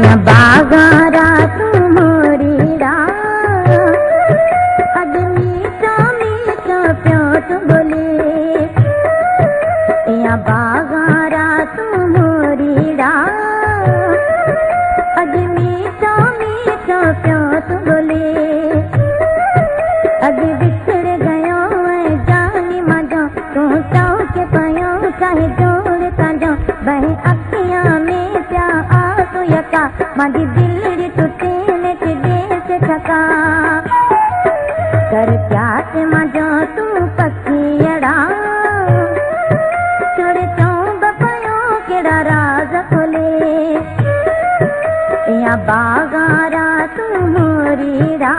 या बागारा तू मोरीड़ा अज मीठा मीठा प्यो तू बोले या बागारा तू मोरीड़ा अज मीठा मीठा प्यो तू बोले अज बिछड़ गयो है जानी मजा तू चाह के पयो चाहे जोड़ ताजा बह अखियां में प्या आंसू यका मादी दिल टूटे नेट दे से थका कर प्यास मजा तू पखियड़ा छोड़े चौं बपयो केड़ा राज खोले या बागारा तू मोरीड़ा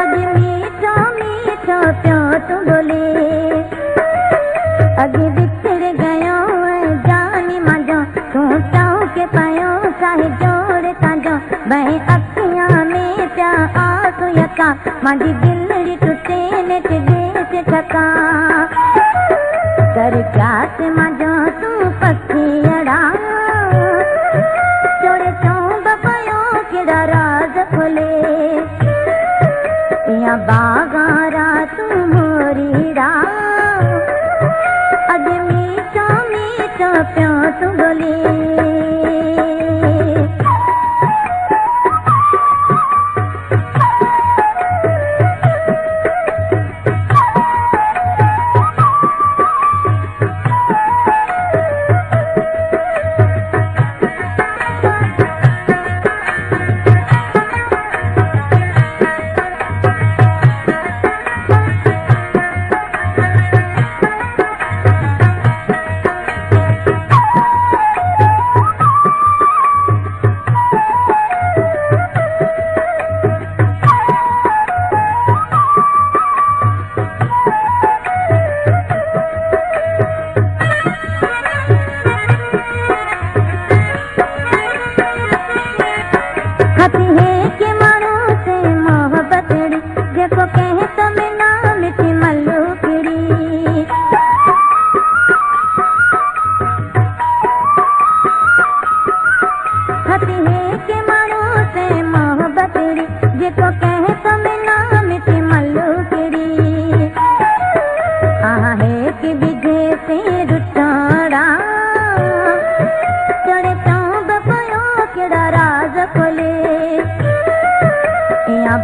अज मीठा मीठा प्यो तू बोले अगे बिछड़ गयो है जानी मजा तू चाह के पायो चाहे जोड़ ताजा बह अखियां में प्या आंसू यका मादी दिल टूटे नेट दे से थका कर प्यास मजा तू पखियड़ा छोड़े चौं बपयो केड़ा राज खोले या बागारा तू मोरीड़ा अज मीठा मीठा प्यो तू बोले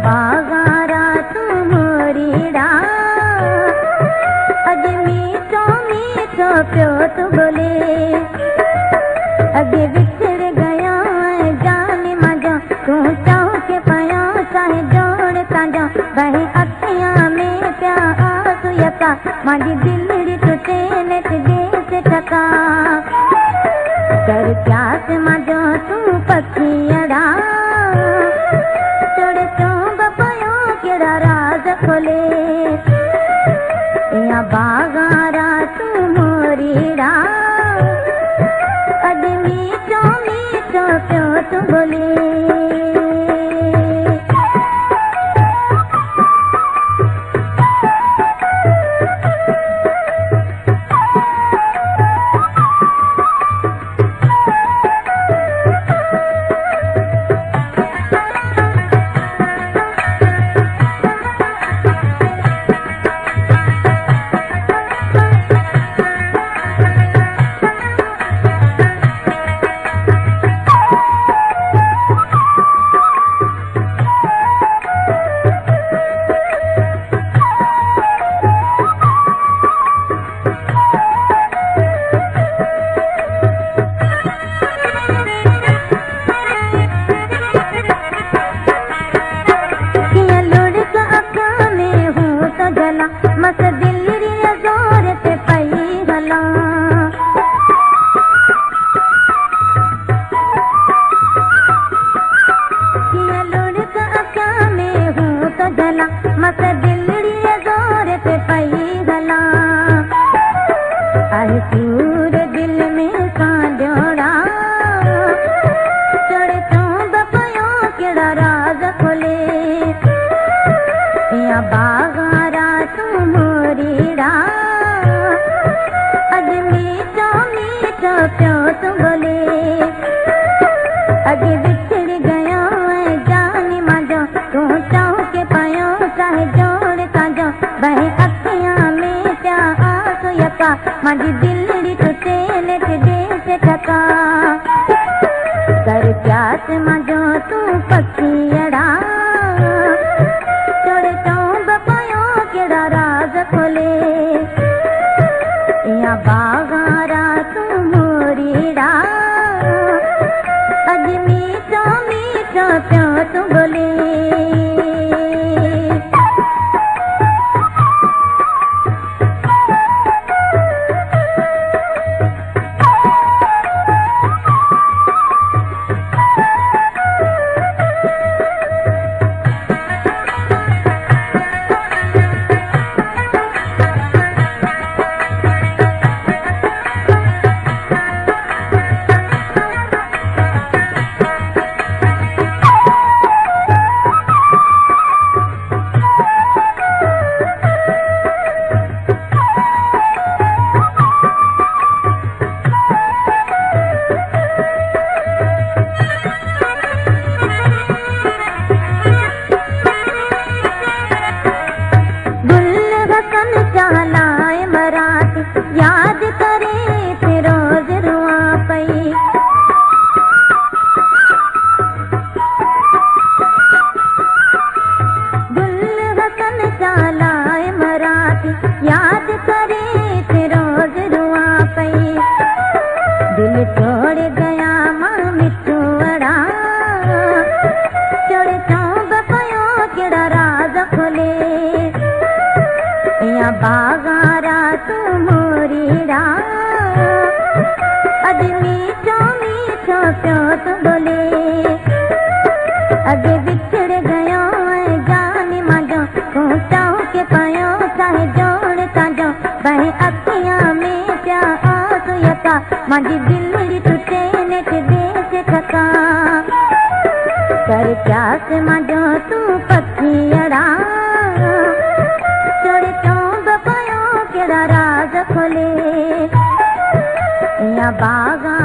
बागारा तू मोरीड़ा अज मीठा मीठा प्यो तू बोले अगे बिछड़ गया है जाने मजा तू चाह के पाया चाहे जोड़ ताजा बह अखियां में प्या आंसू यका मादी दिल टूटे नेट दे से थका कर प्यास मजा तू पखियड़ा छोड़े चौं बपयो केड़ा राज खोले या बागारा तू मोरीड़ा अज मीठा मीठा प्यो तू बोले मस दिल जोर ते पई हला किया लुढ़क अखा में हूँ तो जला मस दिल जोर ते पई हला आहे सूर दिल में सांजोड़ा चढ़े चौं बपयो केड़ा राज खोले या बागारा तू मोरीड़ा अज मीठा मीठा प्यो तू बोले अगे बिछड़ गयो है जानी मांजो तू चाह के पायो चाहे जोड़ कांजो बहे अखियां में क्या आंसू यका मांजी दिलड़ी टूटे लेट दे से ठका कर प्यास मांजो तू पखियड़ा छोड़े चौंब पायो केड़ा राज खोले या बागारा तू मोरीड़ा अज मीठो मीठो प्यो तू बोले याद करे फिर रोज रुआ पई गुल हसन चालाए मराठी याद करे फिर रोज रुआ पई दिल छोड़ गया मां मिठुड़ा छोड़ चौंब पयो केड़ा राज खोले या बागारा तू मोरीड़ा अज मीठो मीठो प्यो तू बोले अगे बिछड़ गयो है जानी मांजो तू चाह के पायो चाहे जोड़ कांजो बहे अखियां में क्या आंसू यका मांजी दिलड़ी टूटे नेट दे से ठका कर प्यास मांजो तू पखियड़ा छोड़े चौंब पायो केड़ा राज खोले या बागा